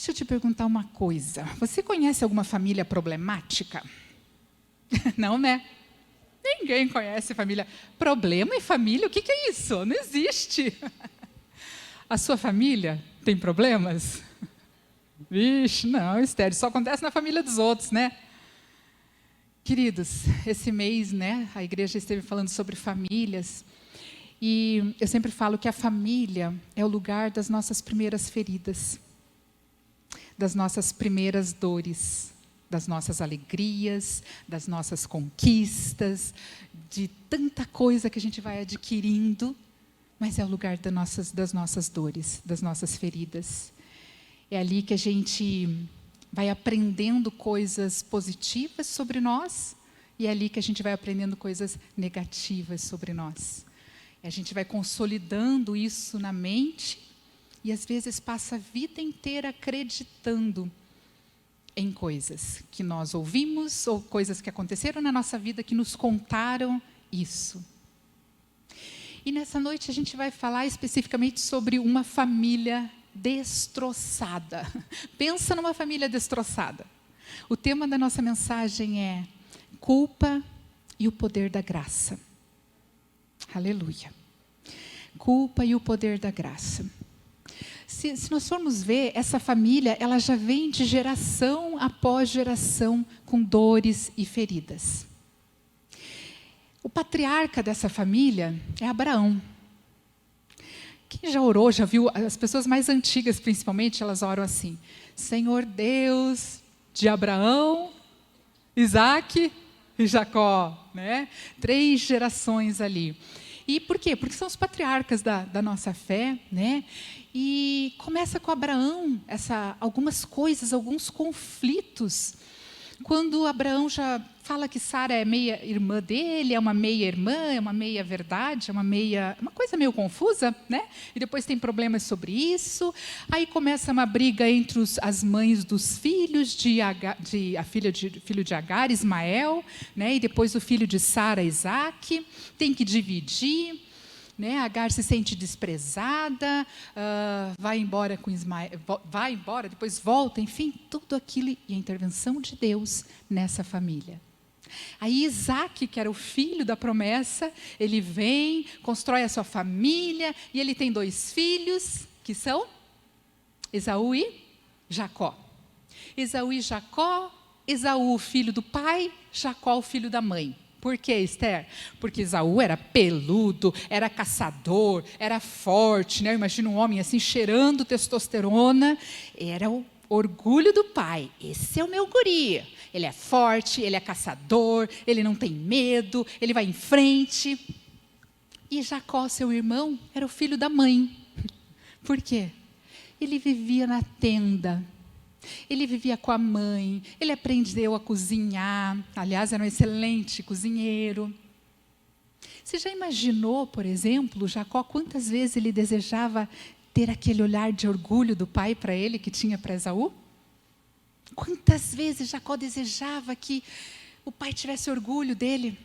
Deixa eu te perguntar uma coisa. Você conhece alguma família problemática? Não, né? Ninguém conhece família. Problema e família, o que é isso? Não existe. A sua família tem problemas? Vixe, não, Esther, só acontece na família dos outros, né? Queridos, esse mês, né, a igreja esteve falando sobre famílias. E eu sempre falo que a família é o lugar das nossas primeiras feridas, das nossas primeiras dores, das nossas alegrias, das nossas conquistas, de tanta coisa que a gente vai adquirindo, mas é o lugar das nossas dores, das nossas feridas. É ali que a gente vai aprendendo coisas positivas sobre nós, e é ali que a gente vai aprendendo coisas negativas sobre nós. A gente vai consolidando isso na mente e, às vezes, passa a vida inteira acreditando em coisas que nós ouvimos ou coisas que aconteceram na nossa vida que nos contaram isso. E nessa noite a gente vai falar especificamente sobre uma família destroçada. Pensa numa família destroçada. O tema da nossa mensagem é culpa e o poder da graça. Aleluia. Culpa e o poder da graça. Se nós formos ver, essa família, ela já vem de geração após geração com dores e feridas. O patriarca dessa família é Abraão. Quem já orou, já viu, as pessoas mais antigas principalmente, elas oram assim: Senhor Deus de Abraão, Isaque e Jacó, né? 3 gerações ali. E por quê? Porque são os patriarcas da nossa fé, né? E começa com Abraão, algumas coisas, alguns conflitos. Quando Abraão já fala que Sara é meia irmã dele, é uma meia irmã, é uma meia verdade, uma coisa meio confusa, né? E depois tem problemas sobre isso. Aí começa uma briga entre as mães dos filhos filho de Agar, Ismael, né? E depois o filho de Sara, Isaque, tem que dividir. Né? Agar se sente desprezada, vai embora com Ismael, depois volta, enfim, tudo aquilo e a intervenção de Deus nessa família. Aí Isaque, que era o filho da promessa, ele vem, constrói a sua família e ele tem 2 filhos, que são Esaú e Jacó. Esaú e Jacó, Esaú o filho do pai, Jacó o filho da mãe. Por quê, Esther? Porque Esaú era peludo, era caçador, era forte, né? Eu imagino um homem assim, cheirando testosterona. Era o orgulho do pai. Esse é o meu guri. Ele é forte, ele é caçador, ele não tem medo, ele vai em frente. E Jacó, seu irmão, era o filho da mãe. Por quê? Ele vivia na tenda. Ele vivia com a mãe, ele aprendeu a cozinhar, aliás, era um excelente cozinheiro. Você já imaginou, por exemplo, Jacó, quantas vezes ele desejava ter aquele olhar de orgulho do pai para ele, que tinha para Esaú? Quantas vezes Jacó desejava que o pai tivesse orgulho dele?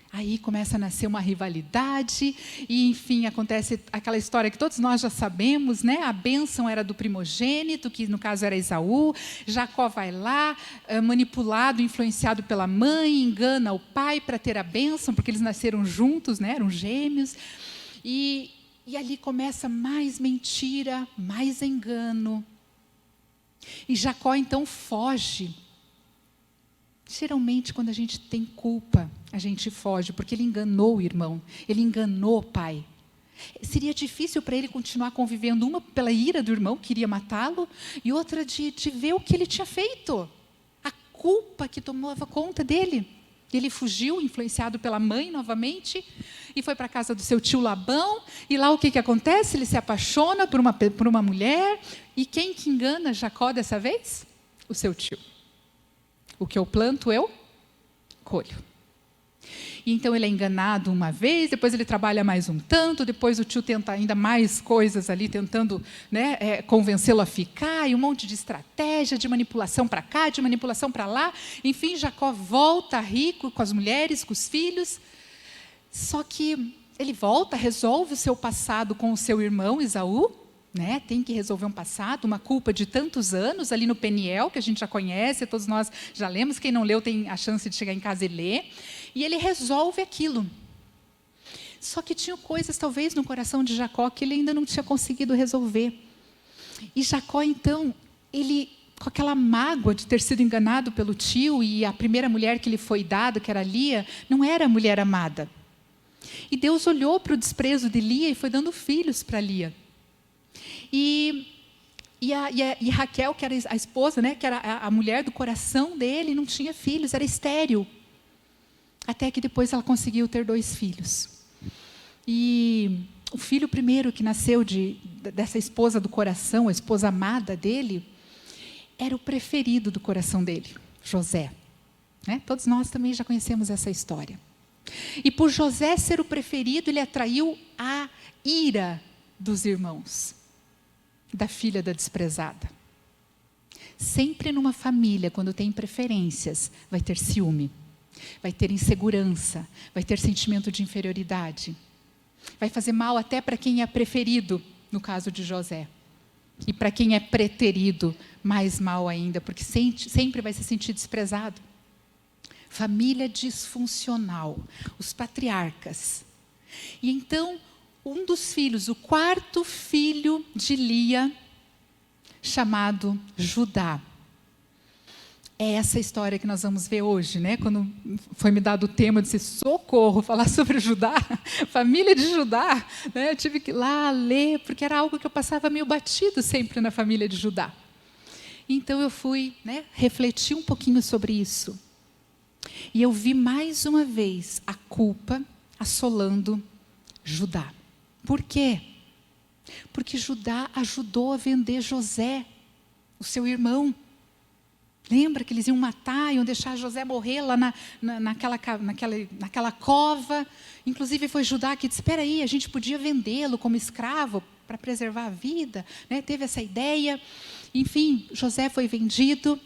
Aí começa a nascer uma rivalidade e, enfim, acontece aquela história que todos nós já sabemos, né? A bênção era do primogênito, que no caso era Esaú. Jacó vai lá, manipulado, influenciado pela mãe, engana o pai para ter a bênção, porque eles nasceram juntos, né? Eram gêmeos. E ali começa mais mentira, mais engano. E Jacó, então, foge. Geralmente, quando a gente tem culpa, a gente foge, porque ele enganou o irmão, ele enganou o pai. Seria difícil para ele continuar convivendo, uma pela ira do irmão, que iria matá-lo, e outra de ver o que ele tinha feito. A culpa que tomava conta dele. Ele fugiu, influenciado pela mãe novamente, e foi para a casa do seu tio Labão, e lá o que acontece? Ele se apaixona por uma mulher, e quem que engana Jacó dessa vez? O seu tio. O que eu planto, eu colho. E então ele é enganado uma vez, depois ele trabalha mais um tanto, depois o tio tenta ainda mais coisas ali, tentando, né, convencê-lo a ficar, e um monte de estratégia, de manipulação para cá, de manipulação para lá. Enfim, Jacó volta rico com as mulheres, com os filhos. Só que ele volta, resolve o seu passado com o seu irmão Esaú, né? Tem que resolver um passado, uma culpa de tantos anos ali no Peniel, que a gente já conhece, todos nós já lemos, quem não leu tem a chance de chegar em casa e ler, e ele resolve aquilo. Só que tinha coisas, talvez, no coração de Jacó que ele ainda não tinha conseguido resolver. E Jacó, então, ele, com aquela mágoa de ter sido enganado pelo tio, e a primeira mulher que lhe foi dada, que era Lia, não era a mulher amada. E Deus olhou para o desprezo de Lia e foi dando filhos para Lia. E Raquel, que era a esposa, né, que era a mulher do coração dele, não tinha filhos, era estéril. Até que depois ela conseguiu ter 2 filhos. E o filho primeiro que nasceu dessa esposa do coração, a esposa amada dele, era o preferido do coração dele, José. Né? Todos nós também já conhecemos essa história. E por José ser o preferido, ele atraiu a ira dos irmãos, da filha da desprezada. Sempre numa família, quando tem preferências, vai ter ciúme, vai ter insegurança, vai ter sentimento de inferioridade. Vai fazer mal até para quem é preferido, no caso de José. E para quem é preterido, mais mal ainda, porque sempre vai se sentir desprezado. Família disfuncional, os patriarcas. E então, um dos filhos, o 4º filho de Lia, chamado Judá. É essa história que nós vamos ver hoje, né? Quando foi me dado o tema, eu disse, socorro, falar sobre Judá, família de Judá. Né? Eu tive que ir lá ler, porque era algo que eu passava meio batido sempre na família de Judá. Então eu fui, né, refletir um pouquinho sobre isso. E eu vi mais uma vez a culpa assolando Judá. Por quê? Porque Judá ajudou a vender José, o seu irmão. Lembra que eles iam matar, iam deixar José morrer lá naquela cova. Inclusive foi Judá que disse, espera aí, a gente podia vendê-lo como escravo para preservar a vida. Né? Teve essa ideia. Enfim, José foi vendido.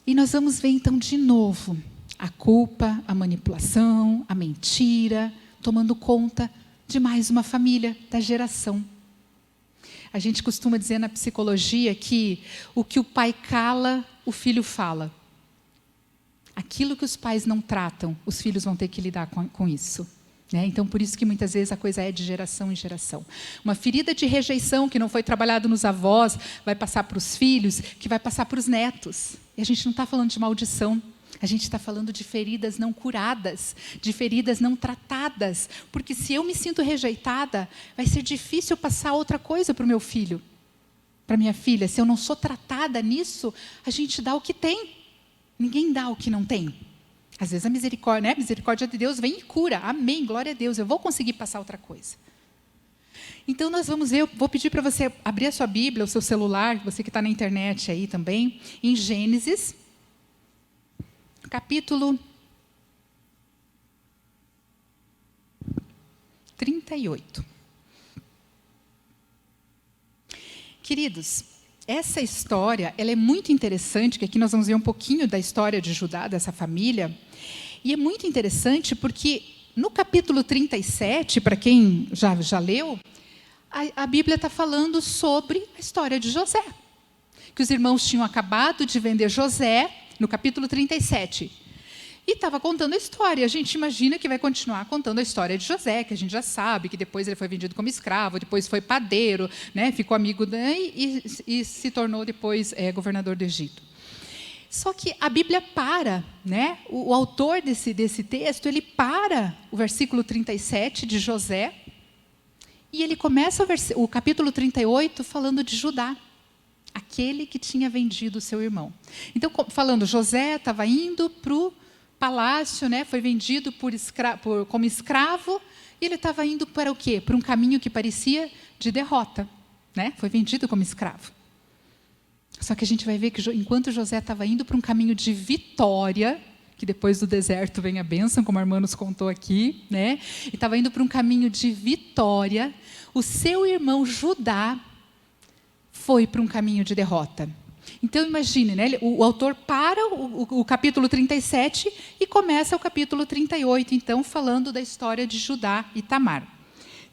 E nós vamos ver então de novo a culpa, a manipulação, a mentira, tomando conta de mais uma família, da geração. A gente costuma dizer na psicologia que o pai cala, o filho fala. Aquilo que os pais não tratam, os filhos vão ter que lidar com isso. Né? Então, por isso que muitas vezes a coisa é de geração em geração. Uma ferida de rejeição que não foi trabalhada nos avós, vai passar para os filhos, que vai passar para os netos. E a gente não está falando de maldição. A gente está falando de feridas não curadas, de feridas não tratadas. Porque se eu me sinto rejeitada, vai ser difícil passar outra coisa para o meu filho, para a minha filha. Se eu não sou tratada nisso, a gente dá o que tem. Ninguém dá o que não tem. Às vezes a misericórdia, né? A misericórdia de Deus vem e cura. Amém, glória a Deus. Eu vou conseguir passar outra coisa. Então nós vamos ver, eu vou pedir para você abrir a sua Bíblia, o seu celular, você que está na internet aí também, em Gênesis, capítulo 38. Queridos, essa história, ela é muito interessante, que aqui nós vamos ver um pouquinho da história de Judá, dessa família, e é muito interessante porque no capítulo 37, para quem já leu, a Bíblia está falando sobre a história de José, que os irmãos tinham acabado de vender José, no capítulo 37. E estava contando a história. A gente imagina que vai continuar contando a história de José, que a gente já sabe, que depois ele foi vendido como escravo, depois foi padeiro, né, ficou amigo e se tornou depois governador do Egito. Só que a Bíblia para, né, o autor desse texto, ele para o versículo 37 de José, e ele começa o capítulo 38 falando de Judá, aquele que tinha vendido o seu irmão. Então, falando, José estava indo para o palácio, né, foi vendido como escravo, e ele estava indo para o quê? Para um caminho que parecia de derrota. Né? Foi vendido como escravo. Só que a gente vai ver que enquanto José estava indo para um caminho de vitória, que depois do deserto vem a bênção, como a irmã nos contou aqui, né? E estava indo para um caminho de vitória, o seu irmão Judá foi para um caminho de derrota. Então, imagine, né? O autor para o capítulo 37 e começa o capítulo 38, então, falando da história de Judá e Tamar.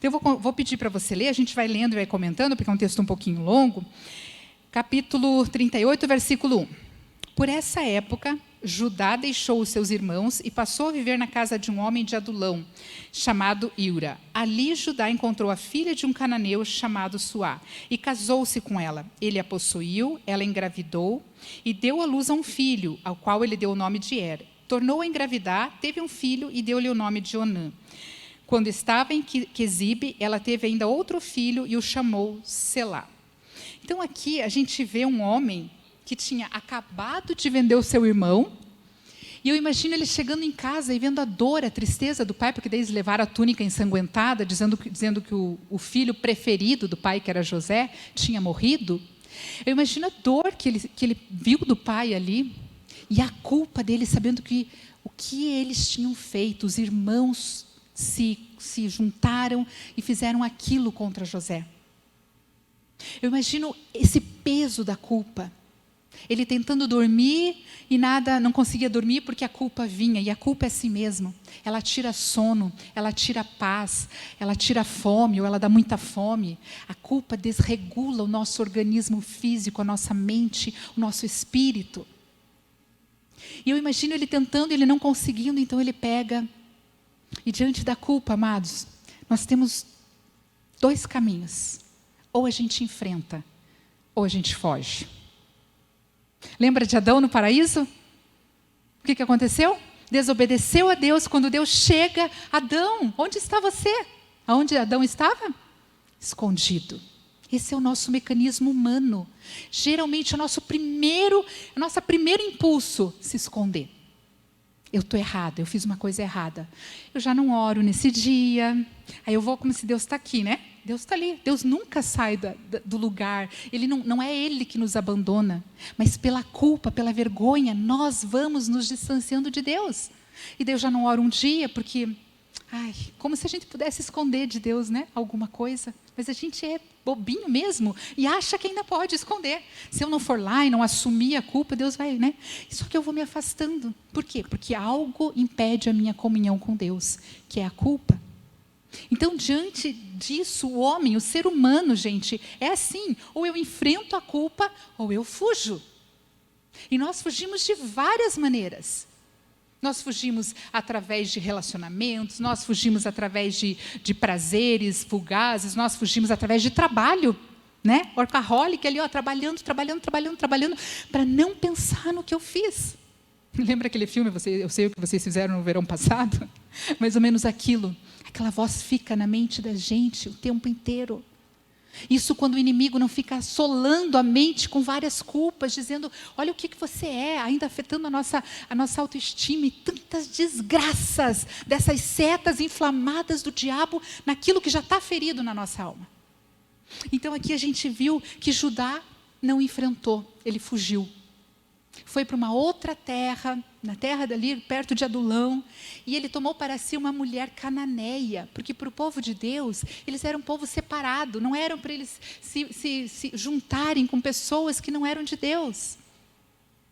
Então, eu vou pedir para você ler, a gente vai lendo e vai comentando, porque é um texto um pouquinho longo. Capítulo 38, versículo 1. Por essa época, Judá deixou os seus irmãos e passou a viver na casa de um homem de Adulão, chamado Iura. Ali, Judá encontrou a filha de um cananeu chamado Suá e casou-se com ela. Ele a possuiu, ela engravidou e deu à luz a um filho, ao qual ele deu o nome de Er. Tornou a engravidar, teve um filho e deu-lhe o nome de Onã. Quando estava em Quezibe, ela teve ainda outro filho e o chamou Selá. Então, aqui a gente vê um homem que tinha acabado de vender o seu irmão, e eu imagino ele chegando em casa e vendo a dor, a tristeza do pai, porque daí eles levaram a túnica ensanguentada, dizendo que o filho preferido do pai, que era José, tinha morrido. Eu imagino a dor que ele viu do pai ali, e a culpa dele, sabendo o que eles tinham feito. Os irmãos se juntaram e fizeram aquilo contra José. Eu imagino esse peso da culpa. Ele tentando dormir e não conseguia dormir porque a culpa vinha. E a culpa é assim mesmo. Ela tira sono, ela tira paz, ela tira fome ou ela dá muita fome. A culpa desregula o nosso organismo físico, a nossa mente, o nosso espírito. E eu imagino ele tentando, ele não conseguindo, então ele pega. E diante da culpa, amados, nós temos 2 caminhos. Ou a gente enfrenta, ou a gente foge. Lembra de Adão no paraíso? O que aconteceu? Desobedeceu a Deus. Quando Deus chega, Adão, onde está você? Aonde Adão estava? Escondido. Esse é o nosso mecanismo humano. Geralmente, nosso primeiro impulso, se esconder. Eu estou errada, eu fiz uma coisa errada. Eu já não oro nesse dia. Aí eu vou como se Deus está aqui, né? Deus está ali. Deus nunca sai do lugar. Ele não é Ele que nos abandona. Mas pela culpa, pela vergonha, nós vamos nos distanciando de Deus. E Deus já não ora um dia, porque... como se a gente pudesse esconder de Deus, né? Alguma coisa. Mas a gente é bobinho mesmo e acha que ainda pode esconder. Se eu não for lá e não assumir a culpa, Deus vai, né? Só que eu vou me afastando. Por quê? Porque algo impede a minha comunhão com Deus, que é a culpa. Então, diante disso, o homem, o ser humano, gente, é assim. Ou eu enfrento a culpa, ou eu fujo. E nós fugimos de várias maneiras. Nós fugimos através de relacionamentos, nós fugimos através de prazeres fugazes, nós fugimos através de trabalho, né? Workaholic ali, trabalhando, para não pensar no que eu fiz. Lembra aquele filme, eu sei o que vocês fizeram no verão passado? Mais ou menos aquilo. Aquela voz fica na mente da gente o tempo inteiro. Isso quando o inimigo não fica assolando a mente com várias culpas, dizendo, olha o que você é, ainda afetando a nossa autoestima e tantas desgraças dessas setas inflamadas do diabo naquilo que já está ferido na nossa alma. Então aqui a gente viu que Judá não enfrentou, ele fugiu. Foi para uma outra terra, na terra dali, perto de Adulão, e ele tomou para si uma mulher cananeia, porque para o povo de Deus, eles eram um povo separado, não eram para eles se juntarem com pessoas que não eram de Deus,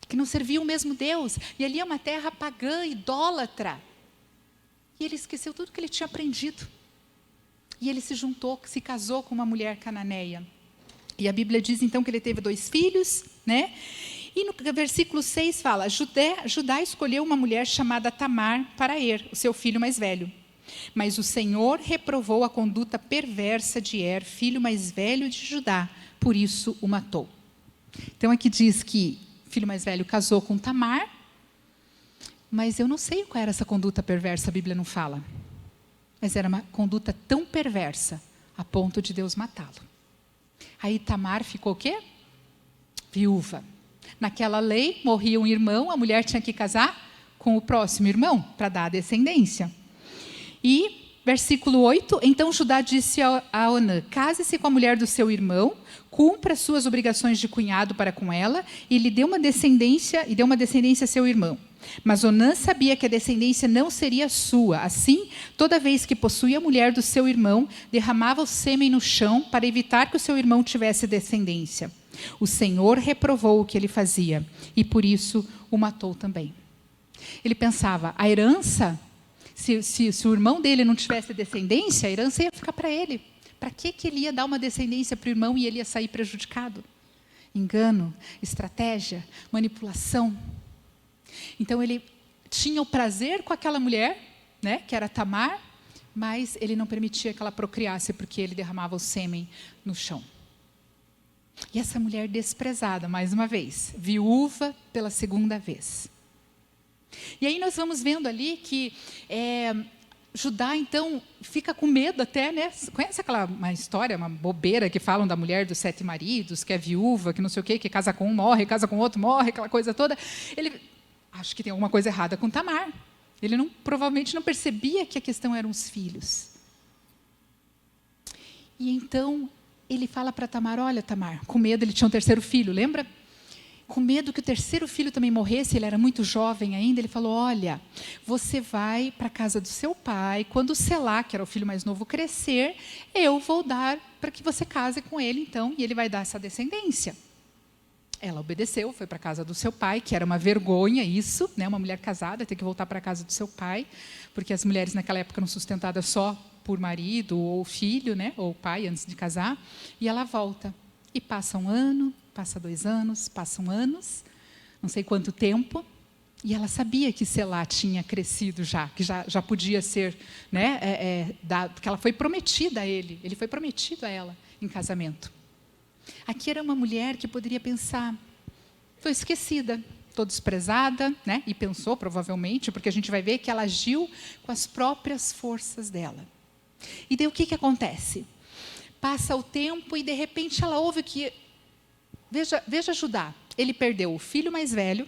que não serviam o mesmo Deus, e ali é uma terra pagã, idólatra, e ele esqueceu tudo que ele tinha aprendido, e ele se casou com uma mulher cananeia, e a Bíblia diz então que ele teve 2 filhos, né? E no versículo 6 fala, Judá escolheu uma mulher chamada Tamar para o seu filho mais velho. Mas o Senhor reprovou a conduta perversa de filho mais velho de Judá, por isso o matou. Então aqui diz que o filho mais velho casou com Tamar, mas eu não sei qual era essa conduta perversa, a Bíblia não fala. Mas era uma conduta tão perversa, a ponto de Deus matá-lo. Aí Tamar ficou o quê? Viúva. Naquela lei, morria um irmão, a mulher tinha que casar com o próximo irmão, para dar a descendência. E, versículo 8, então Judá disse a Onã, case-se com a mulher do seu irmão, cumpra suas obrigações de cunhado para com ela, e lhe deu uma descendência a seu irmão. Mas Onã sabia que a descendência não seria sua. Assim, toda vez que possuía a mulher do seu irmão, derramava o sêmen no chão para evitar que o seu irmão tivesse descendência. O Senhor reprovou o que ele fazia, e por isso o matou também. Ele pensava, a herança Se o irmão dele não tivesse descendência, a herança ia ficar para ele. Para que ele ia dar uma descendência para o irmão e ele ia sair prejudicado? Engano, estratégia, manipulação. Então ele tinha o prazer com aquela mulher, né, que era Tamar, mas ele não permitia que ela procriasse, porque ele derramava o sêmen no chão. E essa mulher desprezada, mais uma vez, viúva pela segunda vez. E aí nós vamos vendo ali que Judá, então, fica com medo até, né? Conhece uma história, uma bobeira que falam da mulher dos 7 maridos, que é viúva, que não sei o quê, que casa com um, morre, casa com outro, morre, aquela coisa toda. Ele, acho que tem alguma coisa errada com Tamar. Ele provavelmente não percebia que a questão eram os filhos. E então, ele fala para Tamar, olha, Tamar, com medo, ele tinha um terceiro filho, lembra? Com medo que o terceiro filho também morresse, ele era muito jovem ainda, ele falou, olha, você vai para a casa do seu pai, quando Selá, que era o filho mais novo, crescer, eu vou dar para que você case com ele, então, e ele vai dar essa descendência. Ela obedeceu, foi para a casa do seu pai, que era uma vergonha isso, né? Uma mulher casada ter que voltar para a casa do seu pai, porque as mulheres naquela época eram sustentadas só por marido ou filho, né? Ou pai antes de casar, e ela volta. E passa um ano, passa 2 anos, passam anos, não sei quanto tempo, e ela sabia que Selá tinha crescido já, que já podia ser, né? Porque ela foi prometida a ele foi prometido a ela em casamento. Aqui era uma mulher que poderia pensar, foi esquecida, estou desprezada, né? E pensou provavelmente, porque a gente vai ver que ela agiu com as próprias forças dela. E daí o que acontece? Passa o tempo e de repente ela ouve que, veja Judá, ele perdeu o filho mais velho,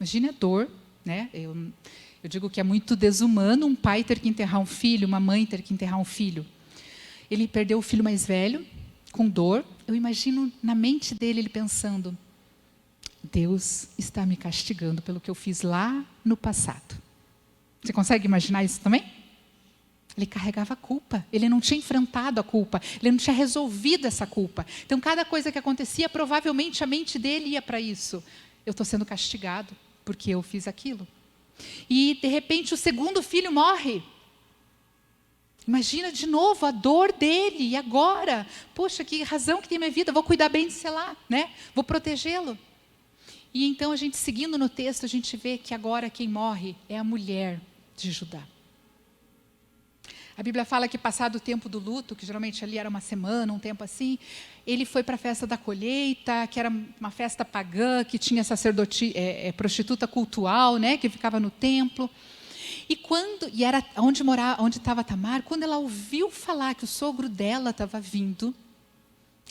imagine a dor, né? Eu digo que é muito desumano um pai ter que enterrar um filho, uma mãe ter que enterrar um filho. Ele perdeu o filho mais velho, com dor. Eu imagino na mente dele ele pensando, Deus está me castigando pelo que eu fiz lá no passado. Você consegue imaginar isso também? Ele carregava a culpa, ele não tinha enfrentado a culpa, ele não tinha resolvido essa culpa. Então, cada coisa que acontecia, provavelmente a mente dele ia para isso. Eu estou sendo castigado porque eu fiz aquilo. E, de repente, o segundo filho morre. Imagina de novo a dor dele, e agora? Poxa, que razão que tem minha vida, vou cuidar bem de Selá, né? Vou protegê-lo. E então, a gente seguindo no texto, a gente vê que agora quem morre é a mulher de Judá. A Bíblia fala que passado o tempo do luto, que geralmente ali era uma semana, um tempo assim, ele foi para a festa da colheita, que era uma festa pagã, que tinha prostituta cultual, né, que ficava no templo. E era onde estava Tamar, quando ela ouviu falar que o sogro dela estava vindo,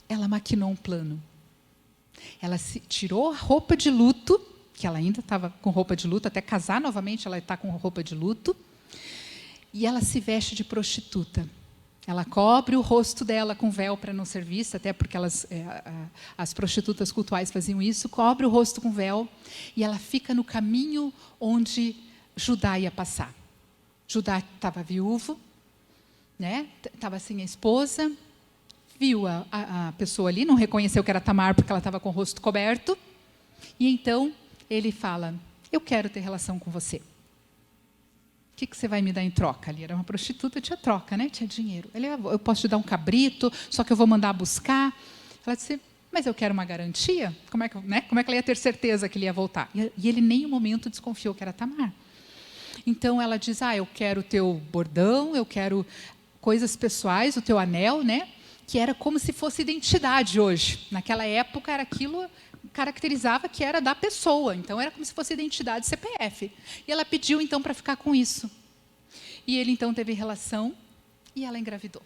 ela maquinou um plano. Ela tirou a roupa de luto, que ela ainda estava com roupa de luto, até casar novamente ela está com roupa de luto, e ela se veste de prostituta. Ela cobre o rosto dela com véu para não ser vista, até porque as prostitutas cultuais faziam isso, cobre o rosto com véu, e ela fica no caminho onde Judá ia passar. Judá estava viúvo, né? Estava sem a esposa, viu a pessoa ali, não reconheceu que era Tamar porque ela estava com o rosto coberto, e então ele fala, eu quero ter relação com você. O que você vai me dar em troca? Ali era uma prostituta, tinha troca, né? Tinha dinheiro. Eu posso te dar um cabrito, só que eu vou mandar buscar. Ela disse, mas eu quero uma garantia. Como é que ela ia ter certeza que ele ia voltar? E ele nem um momento desconfiou que era Tamar. Então ela diz, eu quero o teu bordão, eu quero coisas pessoais, o teu anel, né? Que era como se fosse identidade hoje. Naquela época era aquilo, caracterizava que era da pessoa, então era como se fosse identidade CPF. E ela pediu então para ficar com isso. E ele então teve relação e ela engravidou.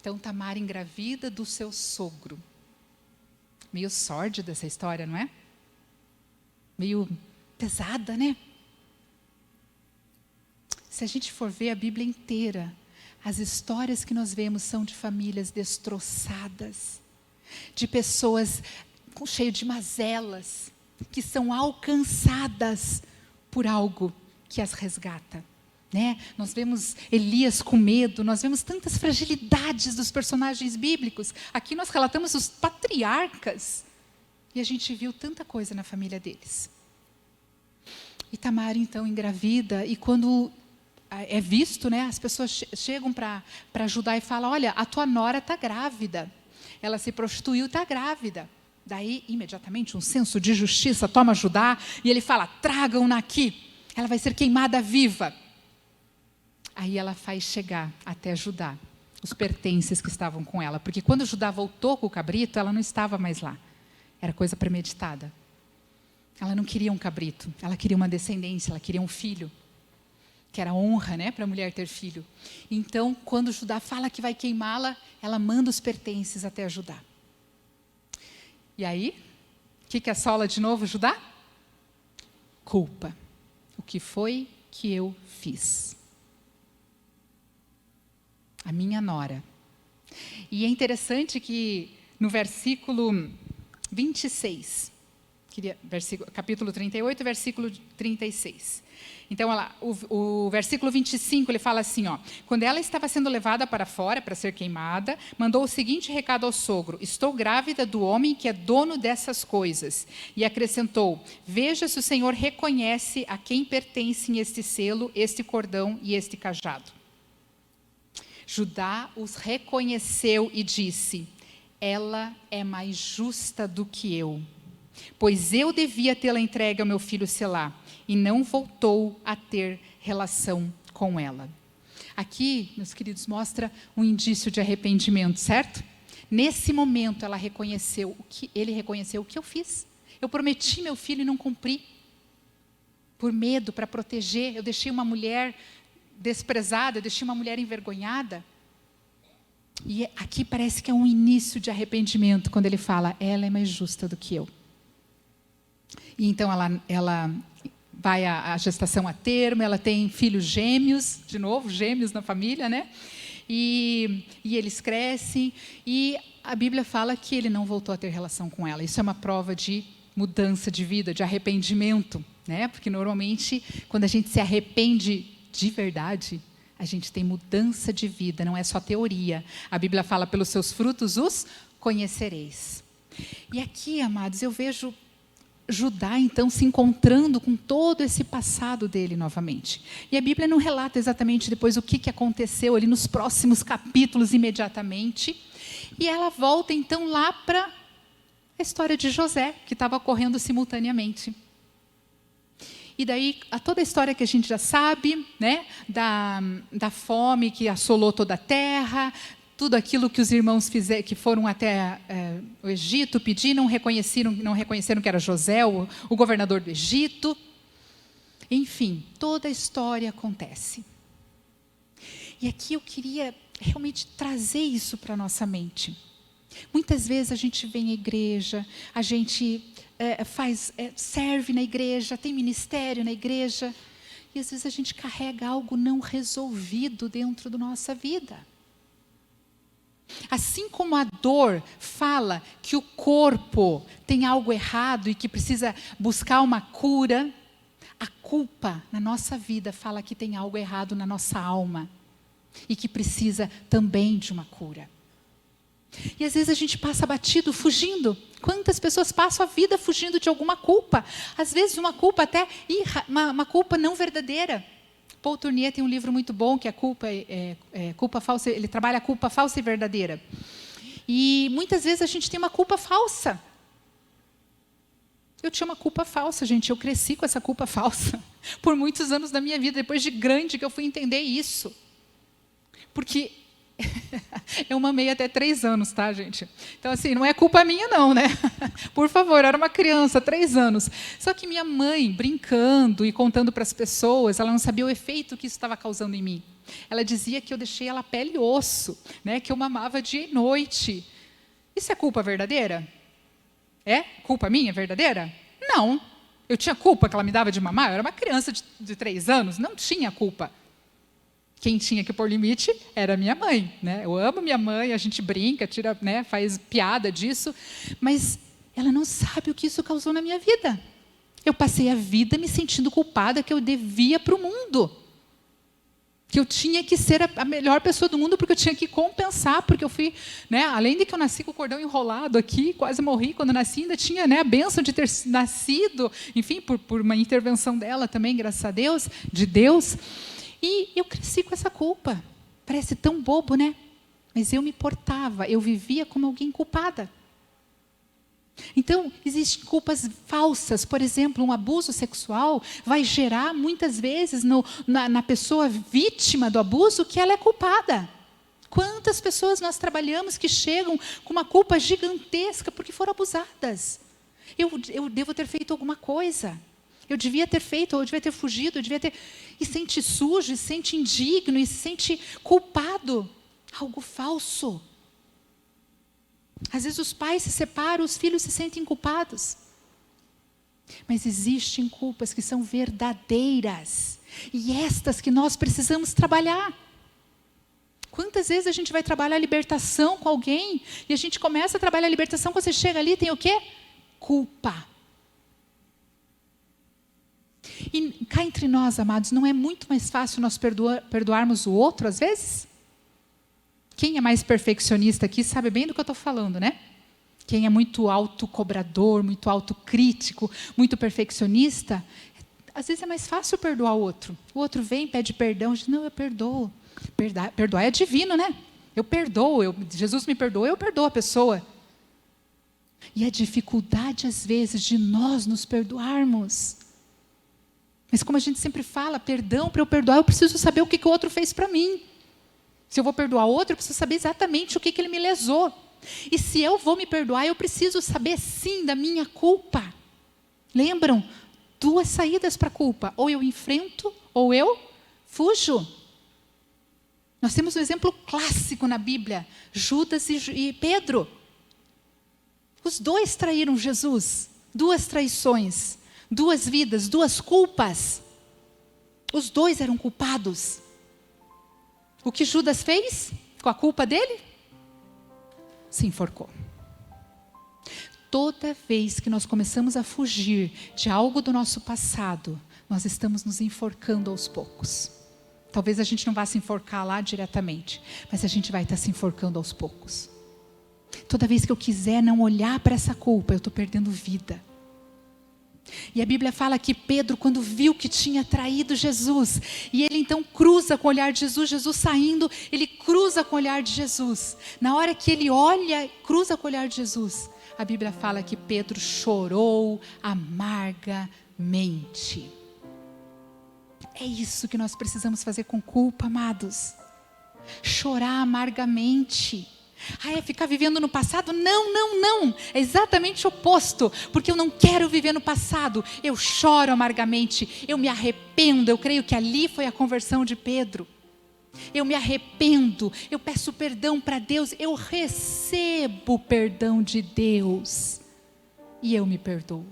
Então Tamar engravida do seu sogro. Meio sórdida essa história, não é? Meio pesada, né? Se a gente for ver a Bíblia inteira, as histórias que nós vemos são de famílias destroçadas, de pessoas cheias de mazelas, que são alcançadas por algo que as resgata. Né? Nós vemos Elias com medo, nós vemos tantas fragilidades dos personagens bíblicos. Aqui nós relatamos os patriarcas, e a gente viu tanta coisa na família deles. E Tamar, então, engravida, e quando é visto, né, as pessoas chegam para ajudar e falam, olha, a tua nora está grávida. Ela se prostituiu, está grávida. Daí, imediatamente, um senso de justiça toma Judá, e ele fala, tragam-na aqui, ela vai ser queimada viva. Aí ela faz chegar até Judá os pertences que estavam com ela, porque quando Judá voltou com o cabrito, ela não estava mais lá. Era coisa premeditada. Ela não queria um cabrito, ela queria uma descendência, ela queria um filho, que era honra, né, para a mulher ter filho. Então, quando Judá fala que vai queimá-la, ela manda os pertences até Judá. E aí, o que assola de novo Judá? Culpa. O que foi que eu fiz? A minha nora. E é interessante que no versículo 26, capítulo 38, versículo 36. Então, o versículo 25, ele fala assim, ó, quando ela estava sendo levada para fora para ser queimada, mandou o seguinte recado ao sogro, estou grávida do homem que é dono dessas coisas. E acrescentou, veja se o Senhor reconhece a quem pertencem este selo, este cordão e este cajado. Judá os reconheceu e disse, ela é mais justa do que eu, pois eu devia tê-la entregue ao meu filho Selá, e não voltou a ter relação com ela. Aqui, meus queridos, mostra um indício de arrependimento, certo? Nesse momento, ele reconheceu o que eu fiz. Eu prometi meu filho e não cumpri. Por medo, para proteger, eu deixei uma mulher desprezada, eu deixei uma mulher envergonhada. E aqui parece que é um início de arrependimento, quando ele fala, ela é mais justa do que eu. E então ela vai a gestação a termo, ela tem filhos gêmeos, de novo, gêmeos na família, né? E eles crescem, e a Bíblia fala que ele não voltou a ter relação com ela. Isso é uma prova de mudança de vida, de arrependimento, né? Porque normalmente, quando a gente se arrepende de verdade, a gente tem mudança de vida, não é só teoria. A Bíblia fala, pelos seus frutos os conhecereis. E aqui, amados, eu vejo Judá, então, se encontrando com todo esse passado dele novamente. E a Bíblia não relata exatamente depois o que aconteceu ali nos próximos capítulos imediatamente. E ela volta, então, lá para a história de José, que estava ocorrendo simultaneamente. E daí, toda a história que a gente já sabe, né, da fome que assolou toda a terra, tudo aquilo que os irmãos fizeram, que foram até o Egito pedir, não reconheceram que era José, o governador do Egito. Enfim, toda a história acontece. E aqui eu queria realmente trazer isso para a nossa mente. Muitas vezes a gente vem à igreja, a gente serve na igreja, tem ministério na igreja, e às vezes a gente carrega algo não resolvido dentro da nossa vida. Assim como a dor fala que o corpo tem algo errado e que precisa buscar uma cura, a culpa na nossa vida fala que tem algo errado na nossa alma e que precisa também de uma cura. E às vezes a gente passa batido, fugindo. Quantas pessoas passam a vida fugindo de alguma culpa? Às vezes uma culpa até, uma culpa não verdadeira. Paul Tournier tem um livro muito bom, que é Culpa Falsa, ele trabalha a culpa falsa e verdadeira. E muitas vezes a gente tem uma culpa falsa. Eu tinha uma culpa falsa, gente, eu cresci com essa culpa falsa. Por muitos anos da minha vida, depois de grande que eu fui entender isso. Porque eu mamei até 3 anos, tá, gente? Então, assim, não é culpa minha, não, né? Por favor, eu era uma criança, 3 anos. Só que minha mãe, brincando e contando para as pessoas, ela não sabia o efeito que isso estava causando em mim. Ela dizia que eu deixei ela pele e osso, né? Que eu mamava dia e noite. Isso é culpa verdadeira? É? Culpa minha verdadeira? Não. Eu tinha culpa que ela me dava de mamar? Eu era uma criança de 3 anos, não tinha culpa. Quem tinha que pôr limite era minha mãe, né? Eu amo minha mãe, a gente brinca, tira, né, faz piada disso, mas ela não sabe o que isso causou na minha vida. Eu passei a vida me sentindo culpada que eu devia para o mundo. Que eu tinha que ser a melhor pessoa do mundo, porque eu tinha que compensar, porque eu fui, né, além de que eu nasci com o cordão enrolado aqui, quase morri quando nasci, ainda tinha, né, a bênção de ter nascido, enfim, por uma intervenção dela também, graças a Deus, de Deus. E eu cresci com essa culpa. Parece tão bobo, né? Mas eu me portava, eu vivia como alguém culpada. Então, existem culpas falsas. Por exemplo, um abuso sexual vai gerar, muitas vezes, na pessoa vítima do abuso, que ela é culpada. Quantas pessoas nós trabalhamos que chegam com uma culpa gigantesca porque foram abusadas? Eu devo ter feito alguma coisa. Eu devia ter feito, ou eu devia ter fugido, eu devia ter... E se sente sujo, e se sente indigno, e se sente culpado. Algo falso. Às vezes os pais se separam, os filhos se sentem culpados. Mas existem culpas que são verdadeiras. E estas que nós precisamos trabalhar. Quantas vezes a gente vai trabalhar a libertação com alguém, e a gente começa a trabalhar a libertação, quando você chega ali, tem o quê? Culpa. E cá entre nós, amados, não é muito mais fácil nós perdoarmos o outro, às vezes? Quem é mais perfeccionista aqui sabe bem do que eu estou falando, né? Quem é muito autocobrador, muito autocrítico, muito perfeccionista, às vezes é mais fácil perdoar o outro. O outro vem, pede perdão, diz, não, eu perdoo. Perdoar é divino, né? Eu perdoo, Jesus me perdoa, eu perdoo a pessoa. E a dificuldade, às vezes, de nós nos perdoarmos. Mas como a gente sempre fala, perdão, para eu perdoar, eu preciso saber o que o outro fez para mim. Se eu vou perdoar outro, eu preciso saber exatamente o que ele me lesou. E se eu vou me perdoar, eu preciso saber sim da minha culpa. Lembram? 2 saídas para a culpa. Ou eu enfrento, ou eu fujo. Nós temos um exemplo clássico na Bíblia. Judas e Pedro. Os 2 traíram Jesus. 2 traições. 2 vidas, 2 culpas. Os 2 eram culpados. O que Judas fez com a culpa dele? Se enforcou. Toda vez que nós começamos a fugir de algo do nosso passado, nós estamos nos enforcando aos poucos. Talvez a gente não vá se enforcar lá diretamente, mas a gente vai estar se enforcando aos poucos. Toda vez que eu quiser não olhar para essa culpa, eu estou perdendo vida. E a Bíblia fala que Pedro, quando viu que tinha traído Jesus, e ele então cruza com o olhar de Jesus, Jesus saindo, ele cruza com o olhar de Jesus. Na hora que ele olha, cruza com o olhar de Jesus, a Bíblia fala que Pedro chorou amargamente. É isso que nós precisamos fazer com culpa, amados. Chorar amargamente. É ficar vivendo no passado? Não, não, não. É exatamente o oposto. Porque eu não quero viver no passado. Eu choro amargamente. Eu me arrependo. Eu creio que ali foi a conversão de Pedro. Eu me arrependo. Eu peço perdão para Deus. Eu recebo o perdão de Deus. E eu me perdoo.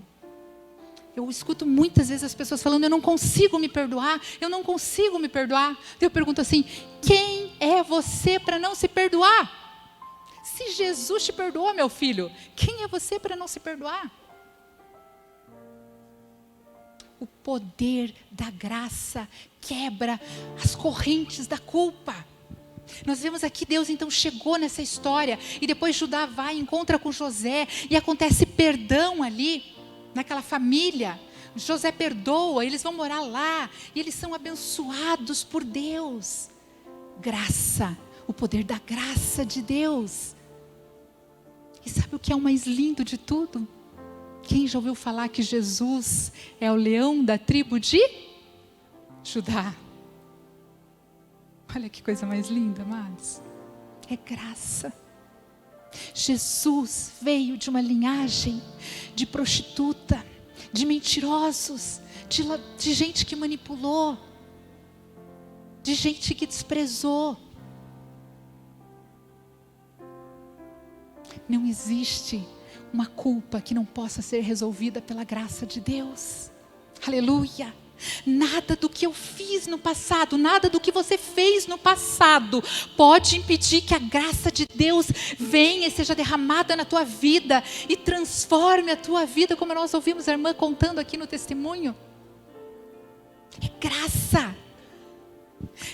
Eu escuto muitas vezes as pessoas falando, eu não consigo me perdoar. Eu não consigo me perdoar. Eu pergunto assim, quem é você para não se perdoar? Se Jesus te perdoou, meu filho, quem é você para não se perdoar? O poder da graça quebra as correntes da culpa. Nós vemos aqui, Deus então chegou nessa história, e depois Judá vai, encontra com José, e acontece perdão ali, naquela família. José perdoa, eles vão morar lá, e eles são abençoados por Deus. Graça, o poder da graça de Deus. E sabe o que é o mais lindo de tudo? Quem já ouviu falar que Jesus é o leão da tribo de Judá? Olha que coisa mais linda, amados. É graça. Jesus veio de uma linhagem de prostituta, de mentirosos, de gente que manipulou, de gente que desprezou. Não existe uma culpa que não possa ser resolvida pela graça de Deus. Aleluia. Nada do que eu fiz no passado, nada do que você fez no passado pode impedir que a graça de Deus venha e seja derramada na tua vida e transforme a tua vida, como nós ouvimos a irmã contando aqui no testemunho. É graça.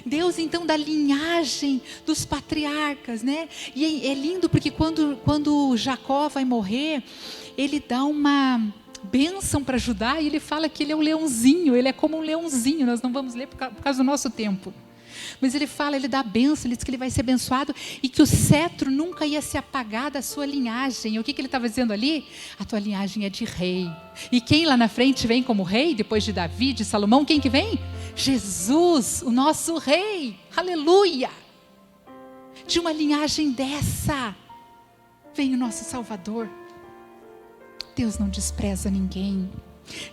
Deus então da linhagem dos patriarcas, né? E é lindo porque quando Jacó vai morrer, ele dá uma bênção para Judá e ele fala que ele é um leãozinho, ele é como um leãozinho. Nós não vamos ler por causa do nosso tempo. Mas ele fala, ele dá a bênção, ele diz que ele vai ser abençoado e que o cetro nunca ia se apagar da sua linhagem. E o que ele estava dizendo ali? A tua linhagem é de rei. E quem lá na frente vem como rei, depois de Davi, de Salomão, quem que vem? Jesus, o nosso rei. Aleluia! De uma linhagem dessa vem o nosso Salvador. Deus não despreza ninguém.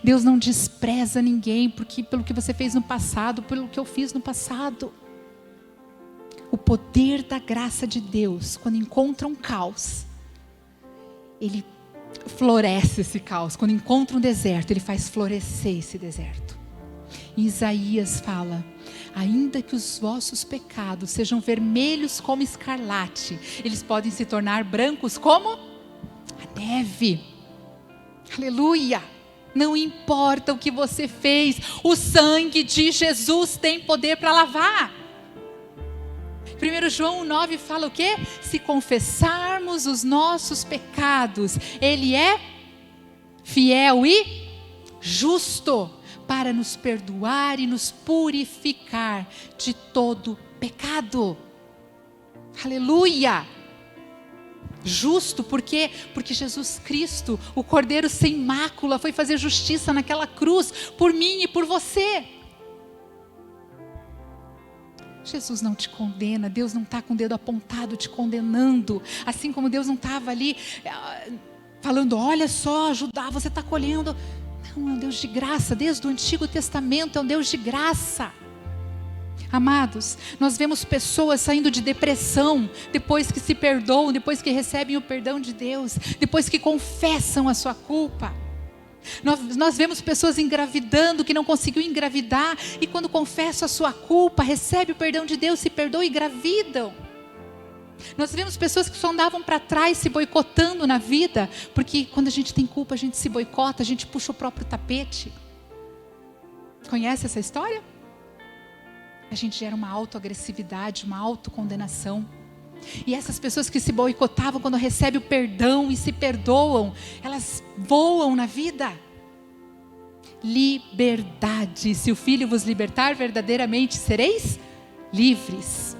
Deus não despreza ninguém pelo que você fez no passado, pelo que eu fiz no passado. O poder da graça de Deus, quando encontra um caos, Ele floresce esse caos. Quando encontra um deserto, Ele faz florescer esse deserto. E Isaías fala: ainda que os vossos pecados sejam vermelhos como escarlate, eles podem se tornar brancos como a neve. Aleluia! Não importa o que você fez, o sangue de Jesus tem poder para lavar. 1 João 9 fala o quê? Se confessarmos os nossos pecados, Ele é fiel e justo para nos perdoar e nos purificar de todo pecado. Aleluia! Justo, por quê? Porque Jesus Cristo, o Cordeiro sem mácula, foi fazer justiça naquela cruz, por mim e por você. Jesus não te condena, Deus não está com o dedo apontado te condenando, assim como Deus não estava ali falando, olha só, Judá, você está colhendo. Não, é um Deus de graça, desde o Antigo Testamento é um Deus de graça. Amados, nós vemos pessoas saindo de depressão depois que se perdoam, depois que recebem o perdão de Deus, depois que confessam a sua culpa. Nós vemos pessoas engravidando que não conseguiu engravidar e quando confessam a sua culpa, recebem o perdão de Deus, se perdoam e engravidam. Nós vemos pessoas que só andavam para trás se boicotando na vida, porque quando a gente tem culpa a gente se boicota, a gente puxa o próprio tapete. Conhece essa história? A gente gera uma autoagressividade, uma autocondenação. E essas pessoas que se boicotavam, quando recebem o perdão e se perdoam, elas voam na vida. Liberdade. Se o Filho vos libertar, verdadeiramente sereis livres.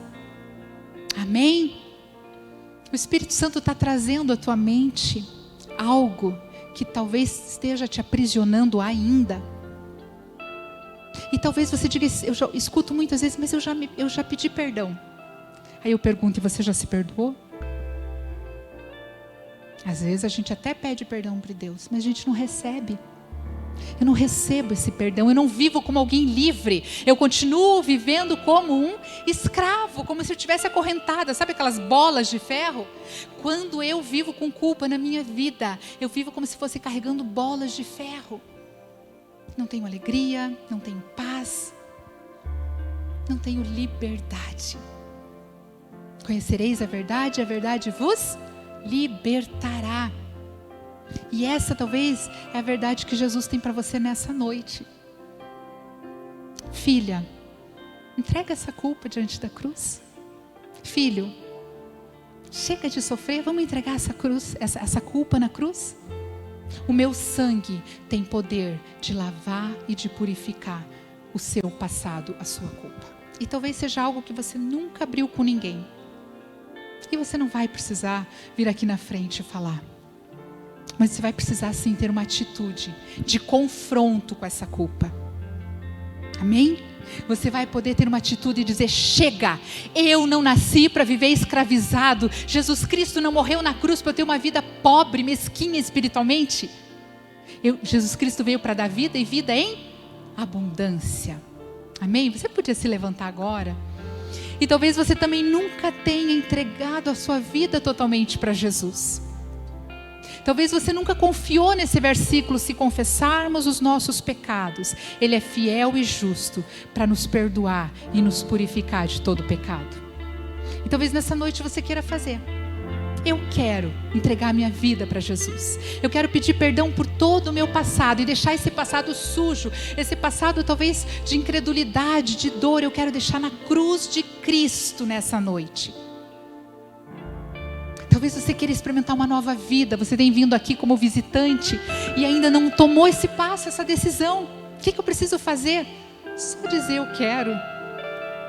Amém? O Espírito Santo está trazendo à tua mente algo que talvez esteja te aprisionando ainda. E talvez você diga, eu já escuto muitas vezes, mas eu já pedi perdão. Aí eu pergunto, e você já se perdoou? Às vezes a gente até pede perdão para Deus, mas a gente não recebe. Eu não recebo esse perdão, eu não vivo como alguém livre. Eu continuo vivendo como um escravo, como se eu estivesse acorrentada. Sabe aquelas bolas de ferro? Quando eu vivo com culpa na minha vida, eu vivo como se fosse carregando bolas de ferro. Não tenho alegria, não tenho paz, não tenho liberdade. Conhecereis a verdade vos libertará. E essa talvez é a verdade que Jesus tem para você nessa noite. Filha, entrega essa culpa diante da cruz. Filho, chega de sofrer, vamos entregar essa cruz, essa culpa na cruz. O meu sangue tem poder de lavar e de purificar o seu passado, a sua culpa. E talvez seja algo que você nunca abriu com ninguém. E você não vai precisar vir aqui na frente e falar. Mas você vai precisar sim ter uma atitude de confronto com essa culpa. Amém? Você vai poder ter uma atitude e dizer, chega, eu não nasci para viver escravizado. Jesus Cristo não morreu na cruz para eu ter uma vida pobre, mesquinha espiritualmente. Jesus Cristo veio para dar vida e vida em abundância. Amém? Você podia se levantar agora. E talvez você também nunca tenha entregado a sua vida totalmente para Jesus. Talvez você nunca confiou nesse versículo, se confessarmos os nossos pecados, Ele é fiel e justo para nos perdoar e nos purificar de todo pecado. E talvez nessa noite você queira fazer. Eu quero entregar minha vida para Jesus. Eu quero pedir perdão por todo o meu passado e deixar esse passado sujo, esse passado talvez de incredulidade, de dor, eu quero deixar na cruz de Cristo nessa noite. Talvez você queira experimentar uma nova vida, você tem vindo aqui como visitante e ainda não tomou esse passo, essa decisão. O que eu preciso fazer? Só dizer eu quero.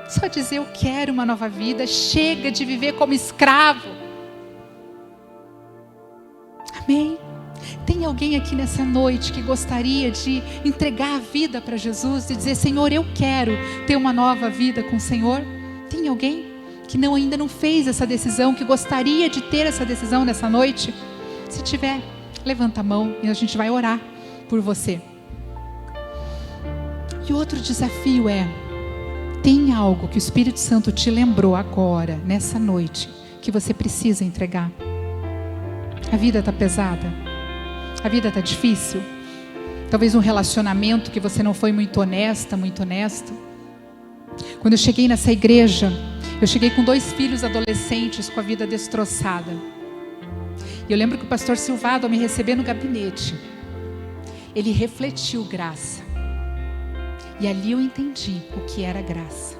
Só dizer eu quero uma nova vida. Chega de viver como escravo. Amém? Tem alguém aqui nessa noite que gostaria de entregar a vida para Jesus e dizer, Senhor, eu quero ter uma nova vida com o Senhor? Tem alguém que ainda não fez essa decisão, que gostaria de ter essa decisão nessa noite? Se tiver, levanta a mão e a gente vai orar por você. E outro desafio é, tem algo que o Espírito Santo te lembrou agora, nessa noite, que você precisa entregar? A vida está pesada? A vida está difícil? Talvez um relacionamento que você não foi muito honesta, muito honesto. Quando eu cheguei nessa igreja, eu cheguei com 2 filhos adolescentes com a vida destroçada. E eu lembro que o pastor Silvado, ao me receber no gabinete, ele refletiu graça. E ali eu entendi o que era graça.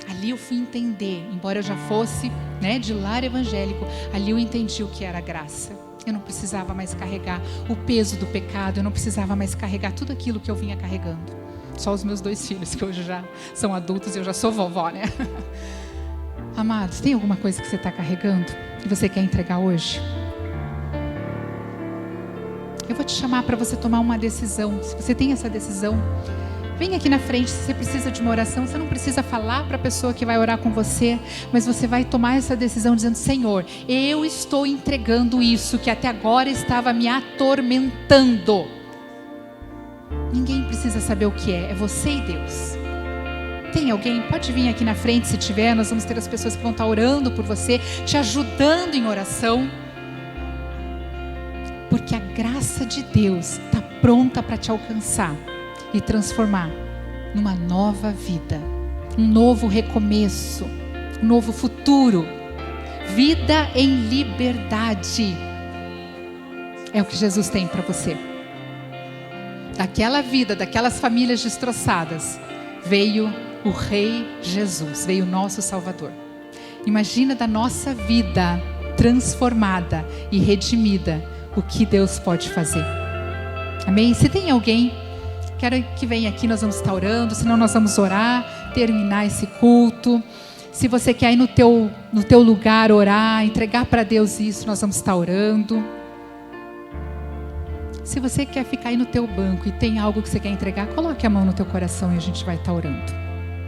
Ali eu fui entender, embora eu já fosse de lar evangélico, ali eu entendi o que era graça. Eu não precisava mais carregar o peso do pecado, eu não precisava mais carregar tudo aquilo que eu vinha carregando. Só os meus 2 filhos, que hoje já são adultos e eu já sou vovó, né? Amados, tem alguma coisa que você está carregando e você quer entregar hoje? Eu vou te chamar para você tomar uma decisão. Se você tem essa decisão, vem aqui na frente. Se você precisa de uma oração, você não precisa falar para a pessoa que vai orar com você, mas você vai tomar essa decisão dizendo, Senhor, eu estou entregando isso que até agora estava me atormentando. Ninguém precisa saber o que é você e Deus. Tem alguém? Pode vir aqui na frente se tiver. Nós vamos ter as pessoas que vão estar orando por você, te ajudando em oração. Porque a graça de Deus está pronta para te alcançar e transformar numa nova vida, um novo recomeço, um novo futuro, vida em liberdade. É o que Jesus tem para você. Daquela vida, daquelas famílias destroçadas, veio o Rei Jesus, veio o nosso Salvador. Imagina da nossa vida transformada e redimida, o que Deus pode fazer. Amém? Se tem alguém, quero que venha aqui, nós vamos estar orando, senão nós vamos orar, terminar esse culto. Se você quer ir no teu lugar orar, entregar para Deus isso, nós vamos estar orando. Se você quer ficar aí no teu banco e tem algo que você quer entregar, coloque a mão no teu coração e a gente vai estar orando.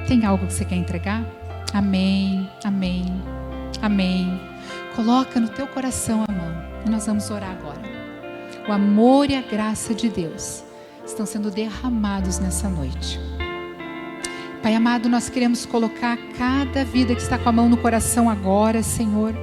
Tem algo que você quer entregar? Amém, amém, amém. Coloca no teu coração a mão e nós vamos orar agora. O amor e a graça de Deus estão sendo derramados nessa noite. Pai amado, nós queremos colocar cada vida que está com a mão no coração agora, Senhor.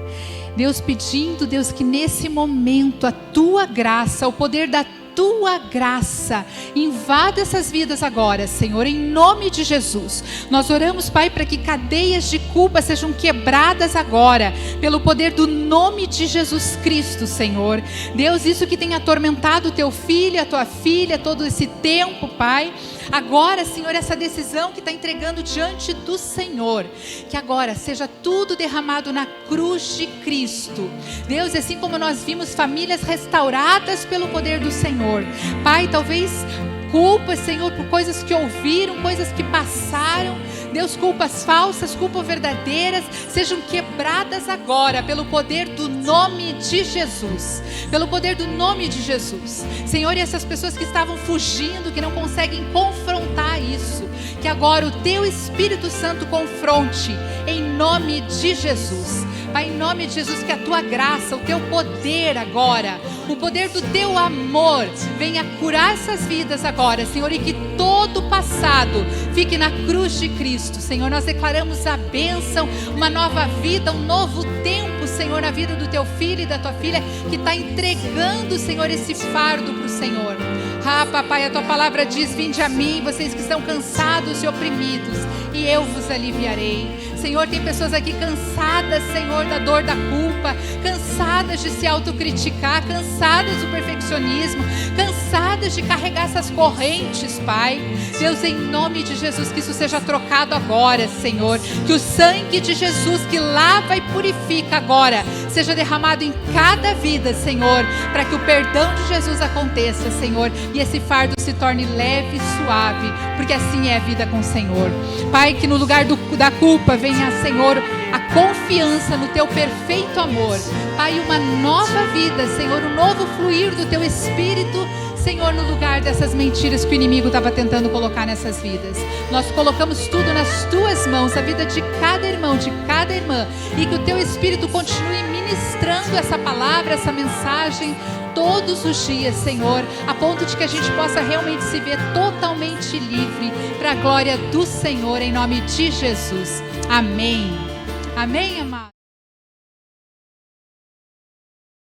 Deus, pedindo, Deus, que nesse momento a Tua graça, o poder da Tua graça invada essas vidas agora, Senhor, em nome de Jesus. Nós oramos, Pai, para que cadeias de culpa sejam quebradas agora, pelo poder do nome de Jesus Cristo, Senhor. Deus, isso que tem atormentado o Teu filho, a Tua filha, todo esse tempo, Pai. Agora, Senhor, essa decisão que está entregando diante do Senhor, que agora seja tudo derramado na cruz de Cristo. Deus, assim como nós vimos famílias restauradas pelo poder do Senhor. Pai, talvez culpas, Senhor, por coisas que ouviram, coisas que passaram. Deus, culpas falsas, culpas verdadeiras, sejam quebradas agora pelo poder do nome de Jesus. Pelo poder do nome de Jesus. Senhor, e essas pessoas que estavam fugindo, que não conseguem confrontar isso, que agora o Teu Espírito Santo confronte, em nome de Jesus. Pai, em nome de Jesus, que a Tua graça, o Teu poder agora, o poder do Teu amor, venha curar essas vidas agora, Senhor, e que todo o passado fique na cruz de Cristo, Senhor. Nós declaramos a bênção, uma nova vida, um novo tempo, Senhor, na vida do Teu filho e da Tua filha, que está entregando, Senhor, esse fardo para o Senhor. Ah, Papai, a Tua palavra diz, vinde a mim, vocês que estão cansados e oprimidos, e eu vos aliviarei. Senhor, tem pessoas aqui cansadas, Senhor, da dor da culpa, cansadas de se autocriticar, cansadas do perfeccionismo, cansadas de carregar essas correntes, Pai. Deus, em nome de Jesus, que isso seja trocado agora, Senhor. Que o sangue de Jesus que lava e purifica agora seja derramado em cada vida, Senhor, para que o perdão de Jesus aconteça, Senhor, e esse fardo se torne leve e suave, porque assim é a vida com o Senhor. Pai, que no lugar da culpa venha, Senhor, a confiança no Teu perfeito amor. Pai, uma nova vida, Senhor, um novo fluir do Teu Espírito, Senhor, no lugar dessas mentiras que o inimigo estava tentando colocar nessas vidas. Nós colocamos tudo nas Tuas mãos, a vida de cada irmão, de cada irmã, e que o Teu Espírito continue ministrando essa palavra, essa mensagem todos os dias, Senhor, a ponto de que a gente possa realmente se ver totalmente livre para a glória do Senhor, em nome de Jesus. Amém. Amém, amado.